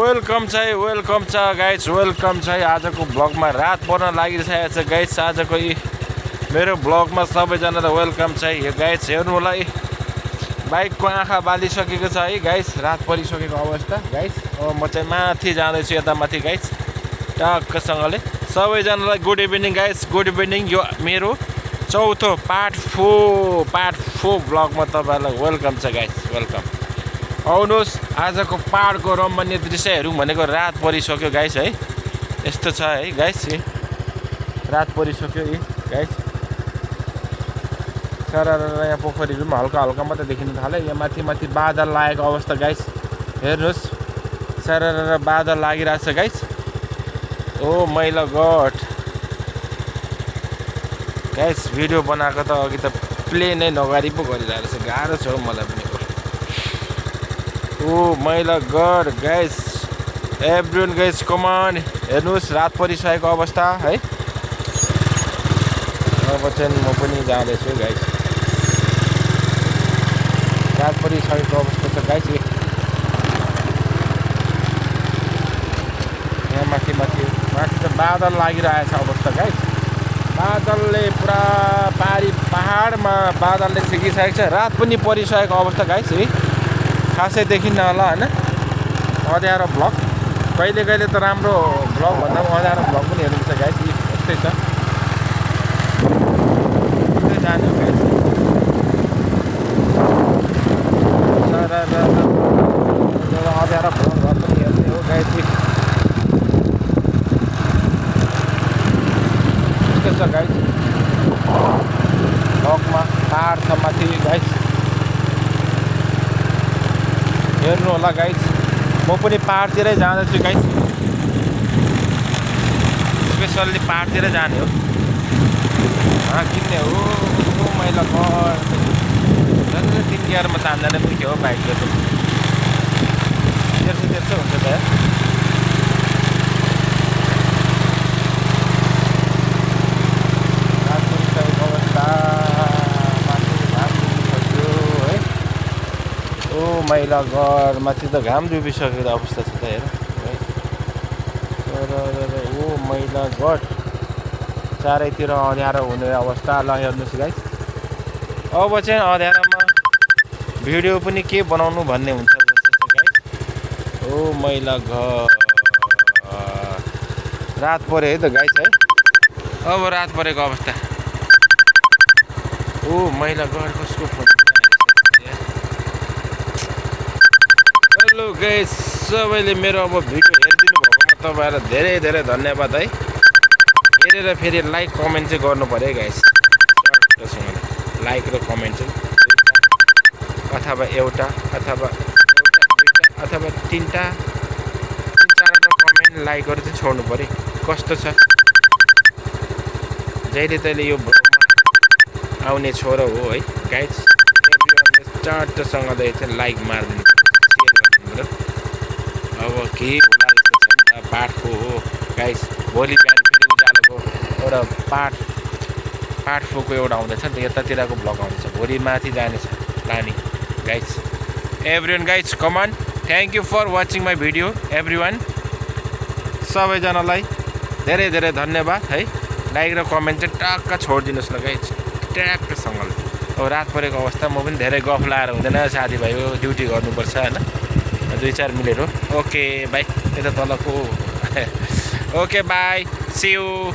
Welcome छ guys, welcome छ। आजको ब्लगमा रात पर्न लागिरहेको छ गाइस। आजको मेरो ब्लगमा सबैजनालाई वेलकम छ। यो गाइस हेर्नु होला, बाइकको आँखा बालिसकेको छ है गाइस, रात परिसकेको अवस्था गाइस। अब म चाहिँ माथि जाँदैछु, यता माथि गाइस टक्कसँगले। सबैजनालाई good evening guys, good evening. यो मेरो चौथो पार्ट 4 ब्लगमा तपाईँहरूलाई वेलकम छ गाइस, वेलकम। आउनुहोस्, आजको पहाडको रमणीय दृश्यहरू भनेको रात परिसक्यो गाइस है। यस्तो छ है गाइस, रात परिसक्यो गाइस। सरर यहाँ पोखरीहरू पनि हल्का हल्का मात्रै देखिन थाल्यो। यहाँ माथि माथि बादल लागेको अवस्था गाइस, हेर्नुहोस्। सरर बादल लागिरहेको छ गाइस। ओ मैला गड गाइस, भिडियो बनाएको त अघि त प्ले नै नगरी पो गरिरहेको छ, गाह्रो छ मलाई पनि। ओ मैला गड गाइस, एभ्रिवन गाइस कमान, हेर्नुहोस् रात परिसकेको अवस्था है। अब चाहिँ म पनि जाँदैछु गाइस, रात परिसकेको अवस्था छ गाइस। यहाँ माथि माथि त बादल लागिरहेछ अवस्था गाइस। बादलले पुरा पहाडमा बादलले छेकिसकेको छ। रात पनि परिसकेको अवस्था गाइस है, खासै देखिन्न होला होइन। अँध्यारो भ्लग कहिले कहिले त राम्रो भ्लग भन्दा पनि अँध्यारो भ्लग पनि हेर्नुहुन्छ गाइस। यस्तै छ, यस्तै जाने गाइस। अँध्यारो भ्लग पनि हेर्ने हो गाइस। यस्तो छ गाइस, भ्लगमा पहाड छ माथि गाइस, हेर्नु होला गाइस। म पनि पहाडतिरै जाँदैछु गाइस, स्पेसल्ली पहाडतिरै जाने हो। किन्ने हो मैला घर 3 गियरमा तान्दैन पनि के हो बाइकले त, तेर्सो हुन्छ त यार। मैला घर माथि त घाम डुबिसकेको अवस्था छ त हेर। ओ मैला घर, चारैतिर अँध्यारो हुने अवस्था। ल हेर्नुहोस् गाइस, अब चाहिँ अँध्यारोमा भिडियो पनि के बनाउनु भन्ने हुन्छ जस्तो छ गाइस। ओ मैला घर, रात पऱ्यो है त गाइस है। अब रात परेको अवस्था। ओ मैला घर, कसको फोन। हेलो गाइस, सबैले मेरो अब भिडियो हेरिदिनु भएकोमा तपाईँहरूलाई धेरै धेरै धन्यवाद है। हेरेर फेरि लाइक कमेन्ट चाहिँ गर्नु पऱ्यो है गाइस। सर्टसँग लाइक र कमेन्ट चाहिँ अथवा एउटा अथवा दुईवटा अथवा तिनवटा 4वटा कमेन्ट लाइकहरू चाहिँ छोड्नु पऱ्यो। कस्तो छ, जहिले तहिले यो ब्लगमा आउने छोरो हो है गाइस। चट्टसँगले चाहिँ लाइक मारिदिनु, अब के होला जस्तो छ नि त। पाठको हो गाइस, भोलि बिहान फेरि उज्यालोको एउटा पार्ट 4 को एउटा आउँदैछ नि त, यतातिरको ब्लग आउँदैछ। भोलि माथि जानेछ planning guys. Everyone guys come on, thank you for watching my video everyone. सबैजनालाई धेरै धेरै धन्यवाद है। लाइक र कमेन्ट चाहिँ टक्क छोडिदिनुहोस् ल गाइस, ट्याक्कसँगले। अब रात परेको अवस्था, म पनि धेरै गफ लाएर हुँदैन, साथीभाइ हो, ड्युटी गर्नुपर्छ होइन। 2-4 मिनट हो। ओके बाई, यता तलको ओके बाई, सी यू।